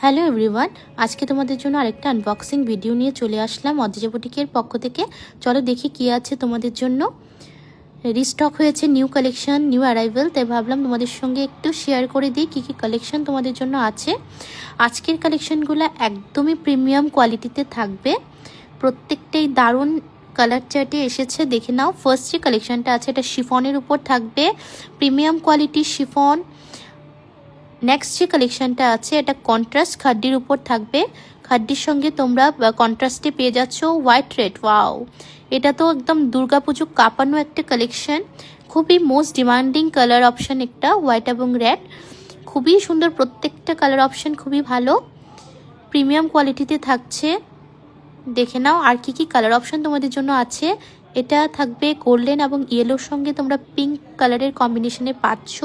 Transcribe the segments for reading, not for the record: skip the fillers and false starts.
Hello everyone, আজকে তোমাদের জন্য আরেকটা আনবক্সিং ভিডিও নিয়ে চলে আসলাম অদ্রিজা বুটিকের পক্ষ থেকে। চলো দেখি কি আছে তোমাদের জন্য। রিস্টক হয়েছে নিউ কালেকশন, নিউ অ্যারাইভেল, তাই ভাবলাম তোমাদের সঙ্গে একটু শেয়ার করে দিই কী কী কালেকশন তোমাদের জন্য আছে। আজকের কালেকশনগুলো একদমই প্রিমিয়াম কোয়ালিটিতে থাকবে, প্রত্যেকটাই দারুণ কালার চার্টে এসেছে। দেখে নাও, ফার্স্ট যে কালেকশনটা আছে এটা শিফনের উপর থাকবে, প্রিমিয়াম কোয়ালিটির শিফন। নেক্সট যে কালেকশনটা আছে এটা কন্ট্রাস্ট খাড্ডির উপর থাকবে, খাড্ডির সঙ্গে তোমরা কন্ট্রাস্টে পেয়ে যাচ্ছ হোয়াইট রেড। ওয়াও, এটা তো একদম দুর্গাপুজো কাঁপানো একটা কালেকশন, খুবই মোস্ট ডিমান্ডিং কালার অপশন একটা, হোয়াইট এবং রেড, খুবই সুন্দর। প্রত্যেকটা কালার অপশন খুবই ভালো, প্রিমিয়াম কোয়ালিটিতে থাকছে। দেখে নাও আর কি কি কালার অপশন তোমাদের জন্য আছে। এটা থাকবে গোল্ডেন এবং ইয়েলোর সঙ্গে তোমরা পিঙ্ক কালারের কম্বিনেশনে পাচ্ছ।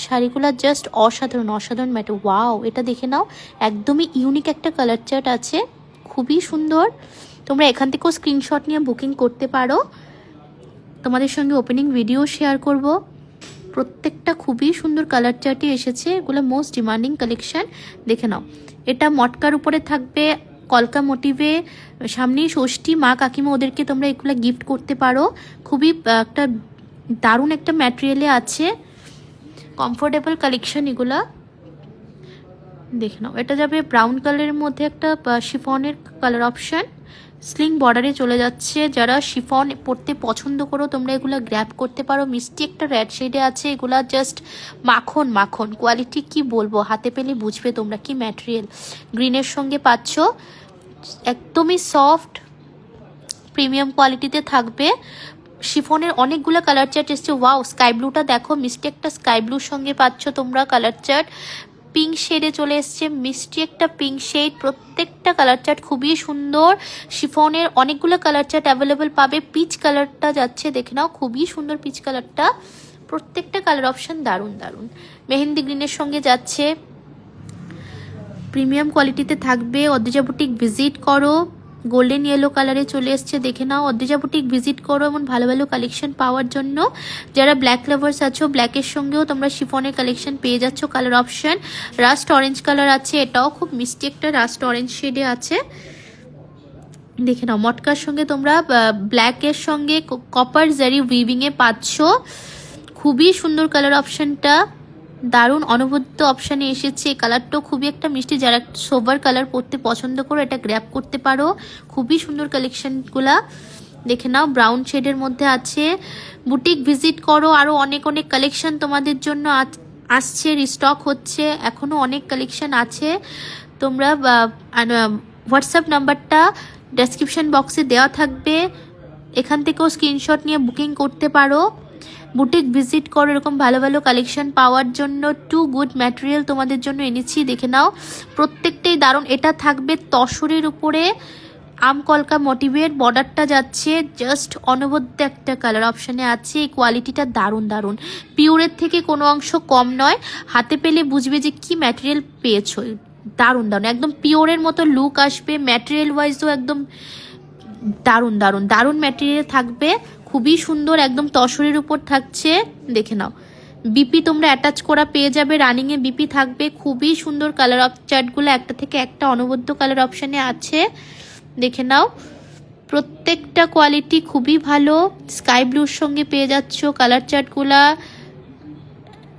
শাড়িগুলো জাস্ট অসাধারণ অসাধারণ ম্যাটার। ওয়াও, এটা দেখে নাও, একদমই ইউনিক একটা কালার চার্ট আছে, খুবই সুন্দর। তোমরা এখান থেকেও স্ক্রিনশট নিয়ে বুকিং করতে পারো, তোমাদের সঙ্গে ওপেনিং ভিডিও শেয়ার করব। প্রত্যেকটা খুবই সুন্দর কালার চার্টে এসেছে, এগুলো মোস্ট ডিমান্ডিং কালেকশন। দেখে নাও, এটা মটকার উপরে থাকবে কলকা মোটিভে, সামনেই ষষ্ঠী, মা কাকিমা ওদেরকে তোমরা এগুলো গিফট করতে পারো। খুবই একটা দারুণ একটা ম্যাটেরিয়ালে আছে, কমফোর্টেবল কালেকশন এগুলা। দেখে নাও, এটা যাবে ব্রাউন কালারের মধ্যে একটা শিফনের কালার অপশন, স্লিং বর্ডারে চলে যাচ্ছে। যারা শিফন পরতে পছন্দ করো তোমরা এগুলো গ্র্যাব করতে পারো। মিষ্টি একটা রেড শেডে আছে, এগুলা জাস্ট মাখন মাখন কোয়ালিটি, কি বলবো, হাতে পেলে বুঝবে তোমরা কি ম্যাটেরিয়াল। গ্রিনের সঙ্গে পাচ্ছ, একদমই সফট প্রিমিয়াম কোয়ালিটিতে থাকবে। শিফনের অনেকগুলো কালার চার্ট এসছে। ওয়াও, স্কাই ব্লুটা দেখো, মিষ্টি একটা স্কাই ব্লুর সঙ্গে পাচ্ছ তোমরা কালার চার্ট। পিঙ্ক শেডে চলে এসছে, মিষ্টি একটা পিঙ্ক শেড। প্রত্যেকটা কালার চার্ট খুবই সুন্দর। শিফনের অনেকগুলো কালার চার্ট অ্যাভেলেবেল পাবে। পিচ কালারটা যাচ্ছে, দেখে নাও, খুবই সুন্দর পিচ কালারটা। প্রত্যেকটা কালার অপশন দারুণ দারুণ। মেহেন্দি গ্রিনের সঙ্গে যাচ্ছে, প্রিমিয়াম কোয়ালিটিতে থাকবে। অদ্রিজা বুটিক ভিজিট করো, গোল্ডেন ইয়েলো কালারে চলে এসছে। দেখে নাও, অদ্রিজা বুটিক ভিজিট করো এমন ভালো ভালো কালেকশন পাওয়ার জন্য। যারা ব্ল্যাক লাভার্স আছো, ব্ল্যাকের সঙ্গেও তোমরা শিফনের কালেকশন পেয়ে যাচ্ছ। Colour option rushed orange colour আছে, এটাও খুব মিষ্টি একটা রাস্ট অরেঞ্জ শেডে আছে। দেখে নাও, মটকার সঙ্গে তোমরা ব্ল্যাকের সঙ্গে কপার জারি উইভিংয়ে পাচ্ছ। খুবই সুন্দর কালার অপশনটা, দারুণ অনবদ্য অপশানে এসেছে। এই কালারটাও খুবই একটা মিষ্টি, যারা সোবার কালার পরতে পছন্দ করো এটা গ্র্যাব করতে পারো। খুবই সুন্দর কালেকশনগুলা। দেখে নাও, ব্রাউন শেডের মধ্যে আছে। বুটিক ভিজিট করো, আরও অনেক অনেক কালেকশন তোমাদের জন্য আসছে, রিস্টক হচ্ছে, এখনও অনেক কালেকশন আছে। তোমরা হোয়াটসঅ্যাপ নাম্বারটা ডেসক্রিপশন বক্সে দেওয়া থাকবে, এখান থেকেও স্ক্রিনশট নিয়ে বুকিং করতে পারো। বুটিক ভিজিট করো এরকম ভালো ভালো কালেকশন পাওয়ার জন্য। টু গুড ম্যাটেরিয়াল তোমাদের জন্য এনেছি, দেখে নাও, প্রত্যেকটাই দারুণ। এটা থাকবে তসরের উপরে আম কলকা মোটিভের, বর্ডারটা যাচ্ছে জাস্ট অনবদ্য একটা কালার অপশানে আছে। এই কোয়ালিটিটা দারুণ দারুণ, পিওরের থেকে কোনো অংশ কম নয়, হাতে পেলে বুঝবে যে কি ম্যাটেরিয়াল পেয়েছো। দারুণ দারুণ, একদম পিওরের মতো লুক আসবে, ম্যাটেরিয়াল ওয়াইজও একদম দারুণ দারুণ দারুণ ম্যাটেরিয়াল থাকবে, খুবই সুন্দর, একদম তসরের উপর থাকছে। দেখে নাও, বিপি তোমরা অ্যাটাচ করা পেয়ে যাবে, রানিংয়ে বিপি থাকবে। খুবই সুন্দর কালার অফ চার্টগুলো একটা থেকে একটা অনবদ্য কালার অপশানে আছে। দেখে নাও, প্রত্যেকটা কোয়ালিটি খুবই ভালো। স্কাই ব্লুর সঙ্গে পেয়ে যাচ্ছ কালার চার্টগুলা,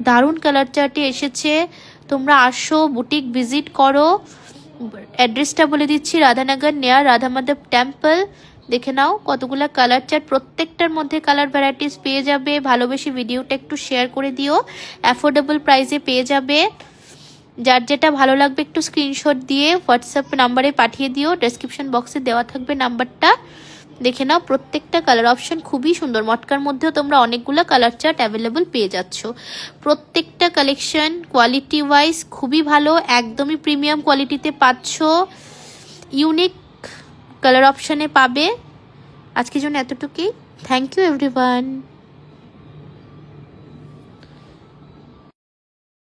দারুণ কালার চার্টে এসেছে। তোমরা আসো, বুটিক ভিজিট করো। অ্যাড্রেসটা বলে দিচ্ছি, রাধানগর নেয়ার রাধা মাধব টেম্পল। দেখে নাও কতগুলো কালার চার্ট, প্রত্যেকটার মধ্যে কালার ভ্যারাইটিস পেয়ে যাবে। ভালোবেসে ভিডিওটা একটু শেয়ার করে দিও, অ্যাফোর্ডেবল প্রাইসে পেয়ে যাবে। যার যেটা ভালো লাগবে একটু স্ক্রিনশট দিয়ে হোয়াটসঅ্যাপ নাম্বারে পাঠিয়ে দিও, ডেসক্রিপশন বক্সে দেওয়া থাকবে নাম্বারটা। দেখে নাও, প্রত্যেকটা কালার অপশন খুবই সুন্দর। মটকার মধ্যেও তোমরা অনেকগুলো কালার চার্ট অ্যাভেলেবল পেয়ে যাচ্ছ। প্রত্যেকটা কালেকশন কোয়ালিটি ওয়াইজ খুবই ভালো, একদমই প্রিমিয়াম কোয়ালিটিতে পাচ্ছ, ইউনিক কালার অপশানে পাবে। আজকের জন্য এতটুকুই, থ্যাংক ইউ এভরিওয়ান।